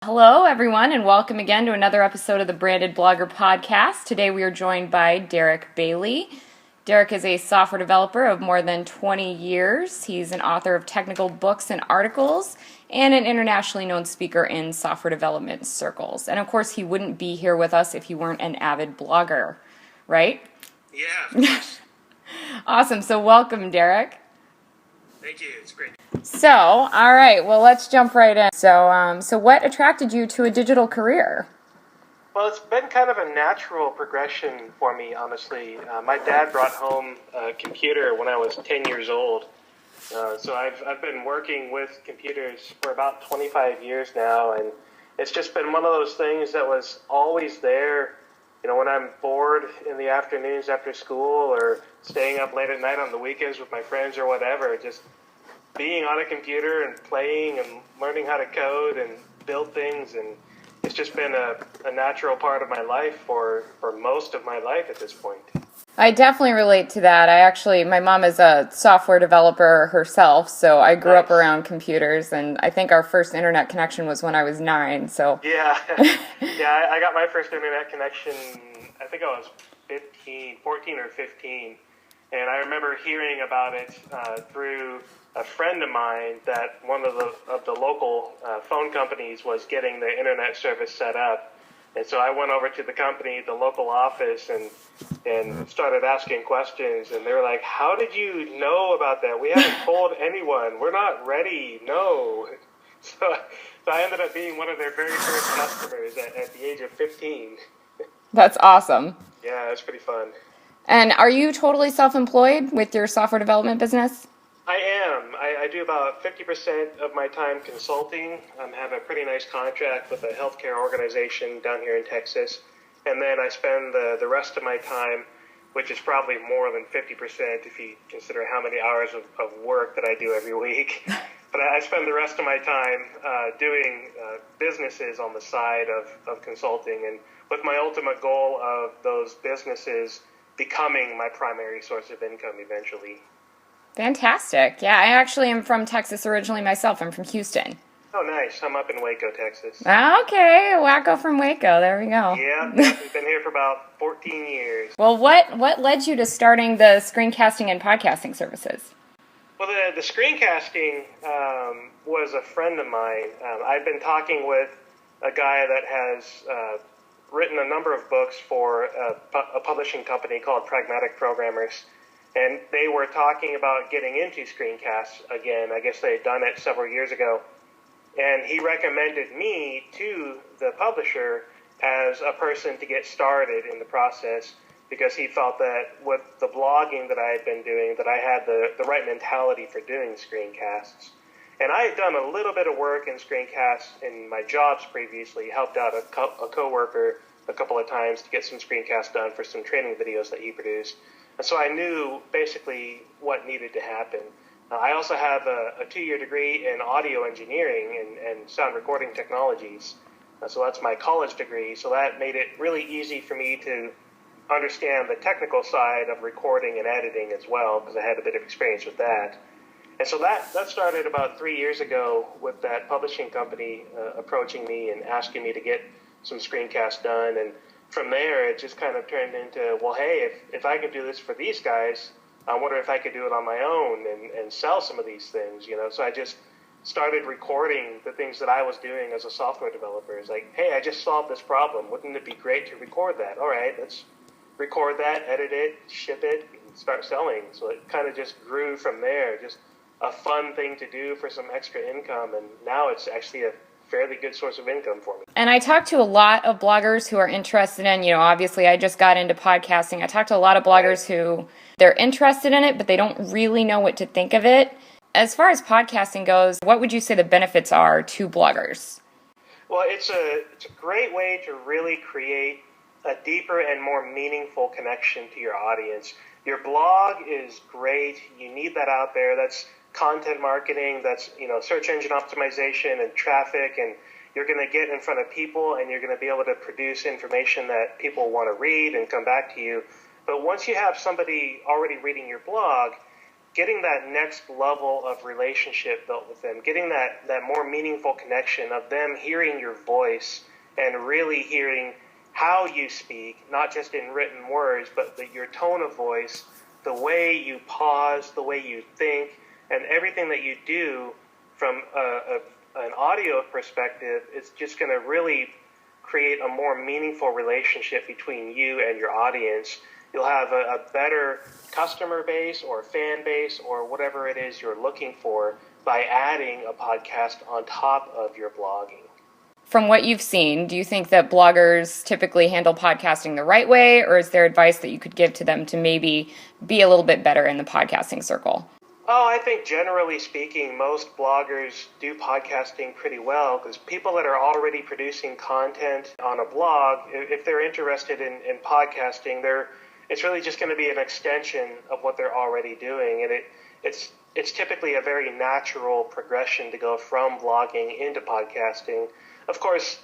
Hello, everyone, and welcome again to another episode of the Branded Blogger Podcast. Today we are joined by Derick Bailey. Derick is a software developer of more than 20 years. He's an author of technical books and articles and an internationally known speaker in software development circles. And of course, he wouldn't be here with us if he weren't an avid blogger, right? Yeah, of course. Awesome. So welcome, Derick. Thank you. It's great. So, all right, well, let's jump right in. So what attracted you to a digital career? Well, it's been kind of a natural progression for me, honestly. My dad brought home a computer when I was 10 years old. So I've been working with computers for about 25 years now, and it's just been one of those things that was always there. You know, when I'm bored in the afternoons after school or staying up late at night on the weekends with my friends or whatever, just being on a computer and playing and learning how to code and build things, and it's just been a natural part of my life for most of my life at this point. I definitely relate to that. My mom is a software developer herself, so I grew up around computers, and I think our first internet connection was when I was 9, so. Yeah, I got my first internet connection, I think I was 14 or 15, and I remember hearing about it through a friend of mine that one of the local phone companies was getting the internet service set up. And so I went over to the company, the local office, and started asking questions. And they were like, "How did you know about that? We haven't told anyone. We're not ready. No." So I ended up being one of their very first customers at the age of 15. That's awesome. Yeah, it was pretty fun. And are you totally self-employed with your software development business? I am. I do about 50% of my time consulting. I have a pretty nice contract with a healthcare organization down here in Texas. And then I spend the rest of my time, which is probably more than 50% if you consider how many hours of work that I do every week. But I spend the rest of my time doing businesses on the side of consulting, and with my ultimate goal of those businesses becoming my primary source of income eventually. Fantastic. Yeah, I actually am from Texas originally myself. I'm from Houston. Oh, nice. I'm up in Waco, Texas. Okay, Wacko from Waco. There we go. Yeah, we've been here for about 14 years. Well, what led you to starting the screencasting and podcasting services? Well, the screencasting was a friend of mine. I've been talking with a guy that has written a number of books for a publishing company called Pragmatic Programmers. And they were talking about getting into screencasts again. I guess they had done it several years ago. And he recommended me to the publisher as a person to get started in the process because he felt that with the blogging that I had been doing, that I had the right mentality for doing screencasts. And I had done a little bit of work in screencasts in my jobs previously, helped out a coworker a couple of times to get some screencasts done for some training videos that he produced. And so I knew basically what needed to happen. I also have a 2-year degree in audio engineering and sound recording technologies. So that's my college degree. So that made it really easy for me to understand the technical side of recording and editing as well, because I had a bit of experience with that. And so that started about 3 years ago with that publishing company approaching me and asking me to get some screencasts done. And from there, it just kind of turned into, well, hey, if I could do this for these guys, I wonder if I could do it on my own and sell some of these things, you know. So I just started recording the things that I was doing as a software developer. It's like, hey, I just solved this problem. Wouldn't it be great to record that? All right, let's record that, edit it, ship it, and start selling. So it kind of just grew from there, just a fun thing to do for some extra income. And now it's actually a fairly good source of income for me. And I talk to a lot of bloggers who are interested in, obviously I just got into podcasting. I talk to a lot of bloggers who they're interested in it, but they don't really know what to think of it. As far as podcasting goes, what would you say the benefits are to bloggers? Well, it's a great way to really create a deeper and more meaningful connection to your audience. Your blog is great. You need that out there. That's content marketing, that's search engine optimization and traffic, and you're going to get in front of people and you're going to be able to produce information that people want to read and come back to you. But once you have somebody already reading your blog, getting that next level of relationship built with them, getting that more meaningful connection of them hearing your voice and really hearing how you speak, not just in written words, but your tone of voice, the way you pause, the way you think, and everything that you do from an audio perspective is just going to really create a more meaningful relationship between you and your audience. You'll have a better customer base or fan base or whatever it is you're looking for by adding a podcast on top of your blogging. From what you've seen, do you think that bloggers typically handle podcasting the right way, or is there advice that you could give to them to maybe be a little bit better in the podcasting circle? Oh, I think generally speaking, most bloggers do podcasting pretty well because people that are already producing content on a blog, if they're interested in podcasting, it's really just going to be an extension of what they're already doing. And it's typically a very natural progression to go from blogging into podcasting. Of course,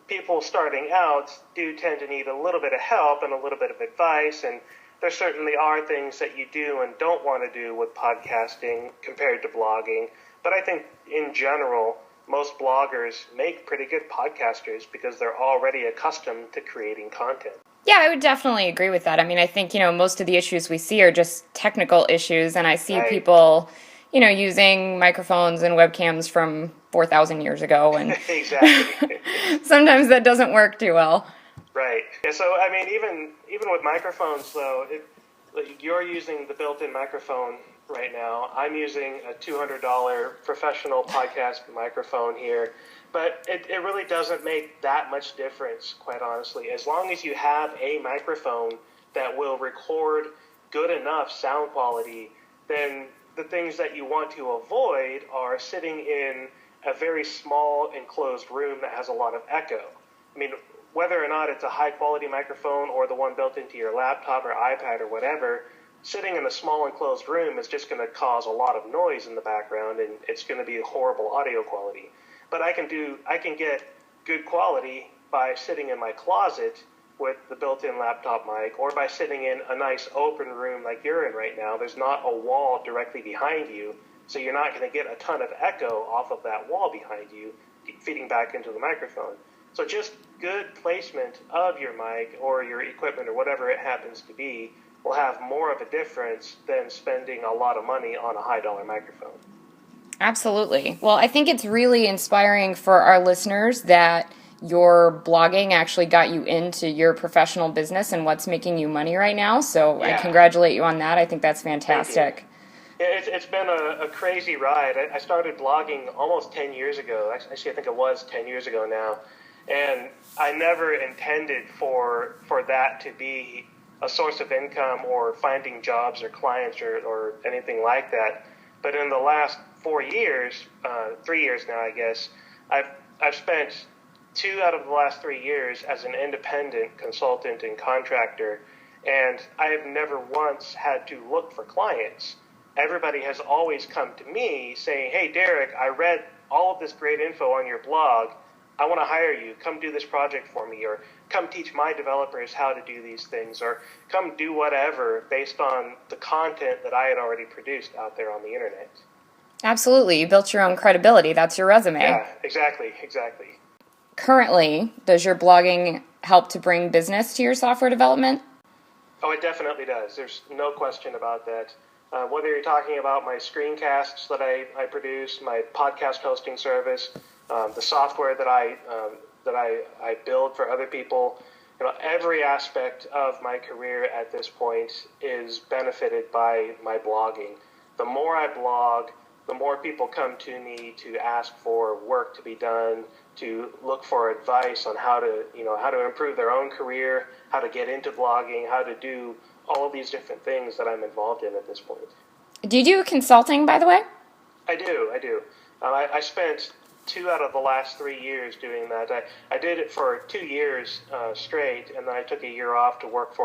people starting out do tend to need a little bit of help and a little bit of advice, and there certainly are things that you do and don't want to do with podcasting compared to blogging. But I think in general, most bloggers make pretty good podcasters because they're already accustomed to creating content. Yeah, I would definitely agree with that. I mean, I think, most of the issues we see are just technical issues, and I see people, using microphones and webcams from 4,000 years ago, and Exactly. sometimes that doesn't work too well. Right. Yeah, so, I mean, even with microphones, though, you're using the built-in microphone right now. I'm using a $200 professional podcast microphone here. But it really doesn't make that much difference, quite honestly. As long as you have a microphone that will record good enough sound quality, then the things that you want to avoid are sitting in a very small enclosed room that has a lot of echo. I mean, whether or not it's a high-quality microphone or the one built into your laptop or iPad or whatever, sitting in a small enclosed room is just going to cause a lot of noise in the background, and it's going to be horrible audio quality. But I can get good quality by sitting in my closet with the built-in laptop mic, or by sitting in a nice open room like you're in right now. There's not a wall directly behind you, so you're not going to get a ton of echo off of that wall behind you, feeding back into the microphone. So just good placement of your mic or your equipment or whatever it happens to be will have more of a difference than spending a lot of money on a high-dollar microphone. Absolutely. Well, I think it's really inspiring for our listeners that your blogging actually got you into your professional business and what's making you money right now. So yeah. I congratulate you on that. I think that's fantastic. Yeah, it's been a crazy ride. I started blogging almost 10 years ago. Actually, I think it was 10 years ago now. And I never intended for that to be a source of income or finding jobs or clients or anything like that. But in the last 4 years, 3 years now, I guess, I've spent 2 out of the last 3 years as an independent consultant and contractor, and I have never once had to look for clients. Everybody has always come to me saying, "Hey, Derek, I read all of this great info on your blog. I want to hire you. Come do this project for me," or "Come teach my developers how to do these things," or "Come do whatever," based on the content that I had already produced out there on the internet. Absolutely. You built your own credibility. That's your resume. Yeah, exactly. Currently, does your blogging help to bring business to your software development? Oh, it definitely does. There's no question about that. Whether you're talking about my screencasts that I produce, my podcast hosting service, the software that I build for other people, every aspect of my career at this point is benefited by my blogging. The more I blog, the more people come to me to ask for work to be done, to look for advice on how to improve their own career, how to get into blogging, how to do all of these different things that I'm involved in at this point. Do you do consulting, by the way? I do. I spent 2 out of the last 3 years doing that. I did it for 2 years straight, and then I took a year off to work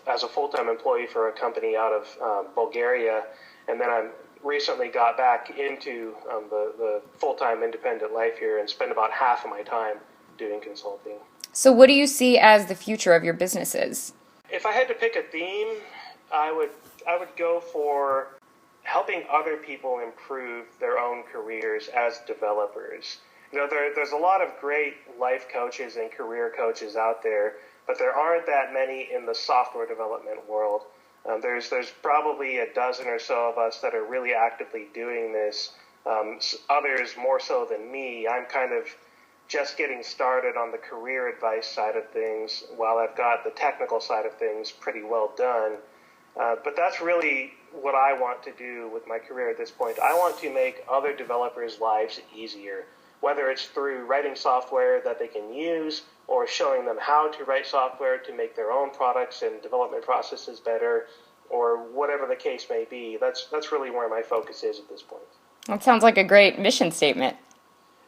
as a full-time employee for a company out of Bulgaria, and then I recently got back into the full-time independent life here and spend about half of my time doing consulting. So what do you see as the future of your businesses? If I had to pick a theme, I would would go for helping other people improve their own careers as developers. There's a lot of great life coaches and career coaches out there, but there aren't that many in the software development world. There's probably a dozen or so of us that are really actively doing this. Others more so than me. I'm kind of just getting started on the career advice side of things, while I've got the technical side of things pretty well done. But that's really what I want to do with my career at this point. I want to make other developers' lives easier, whether it's through writing software that they can use or showing them how to write software to make their own products and development processes better, or whatever the case may be. That's really where my focus is at this point. That sounds like a great mission statement.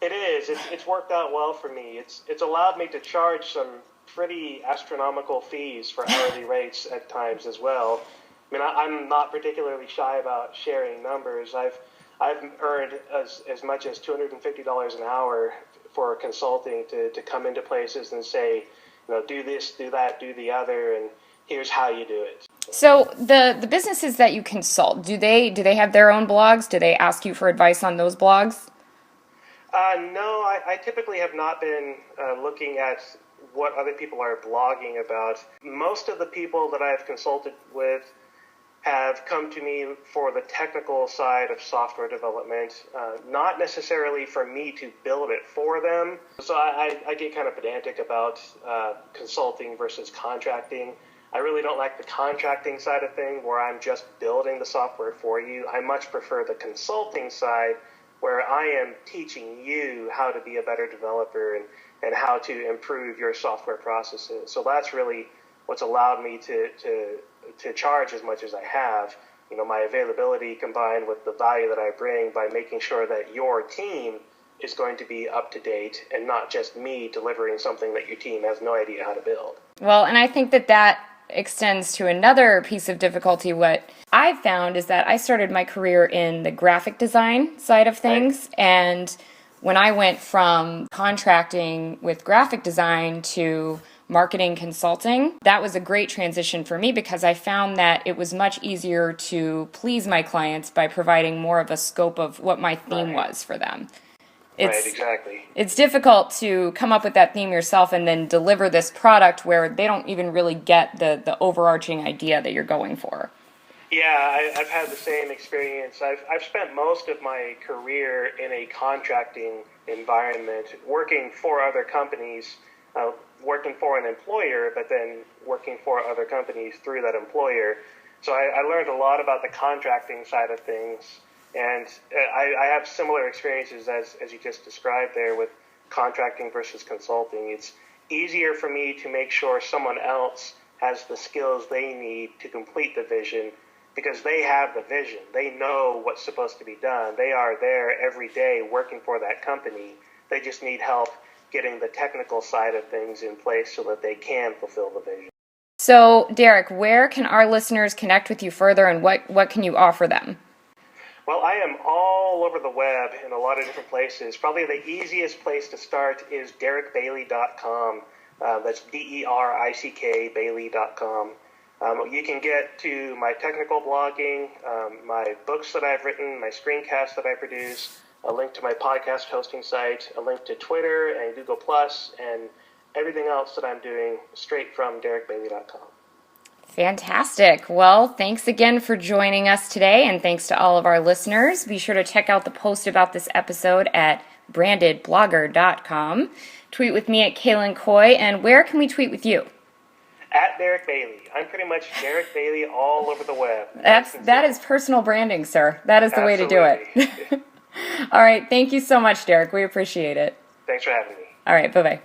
It is. It's worked out well for me. It's allowed me to charge some pretty astronomical fees for hourly rates at times as well. I mean, I'm not particularly shy about sharing numbers. I've earned as much as $250 an hour for consulting to come into places and say, do this, do that, do the other, and here's how you do it. So the businesses that you consult, do they have their own blogs? Do they ask you for advice on those blogs? No, I typically have not been looking at what other people are blogging about. Most of the people that I've consulted with have come to me for the technical side of software development, not necessarily for me to build it for them. So I get kind of pedantic about consulting versus contracting. I really don't like the contracting side of things where I'm just building the software for you. I much prefer the consulting side where I am teaching you how to be a better developer and how to improve your software processes. So that's really what's allowed me to charge as much as I have. My availability combined with the value that I bring by making sure that your team is going to be up to date and not just me delivering something that your team has no idea how to build. Well, and I think that extends to another piece of difficulty. What I've found is that I started my career in the graphic design side of things, right. And when I went from contracting with graphic design to marketing consulting, that was a great transition for me because I found that it was much easier to please my clients by providing more of a scope of what my theme was for them. Right, exactly. It's difficult to come up with that theme yourself and then deliver this product where they don't even really get the overarching idea that you're going for. Yeah, I've had the same experience. I've spent most of my career in a contracting environment, working for other companies, working for an employer, but then working for other companies through that employer. So I learned a lot about the contracting side of things. And I have similar experiences as you just described there with contracting versus consulting. It's easier for me to make sure someone else has the skills they need to complete the vision because they have the vision. They know what's supposed to be done. They are there every day working for that company. They just need help getting the technical side of things in place so that they can fulfill the vision. So, Derek, where can our listeners connect with you further and what can you offer them? Well, I am all over the web in a lot of different places. Probably the easiest place to start is DerickBailey.com. That's DERICK Bailey.com. You can get to my technical blogging, my books that I've written, my screencasts that I produce, a link to my podcast hosting site, a link to Twitter and Google+, and everything else that I'm doing straight from DerickBailey.com. Fantastic. Well, thanks again for joining us today, and thanks to all of our listeners. Be sure to check out the post about this episode at brandedblogger.com. Tweet with me at Kaylin Coy, and where can we tweet with you? At Derick Bailey. I'm pretty much Derick Bailey all over the web. That is personal branding, sir. That is the Absolutely. way to do it. All right. Thank you so much, Derek. We appreciate it. Thanks for having me. All right. Bye-bye.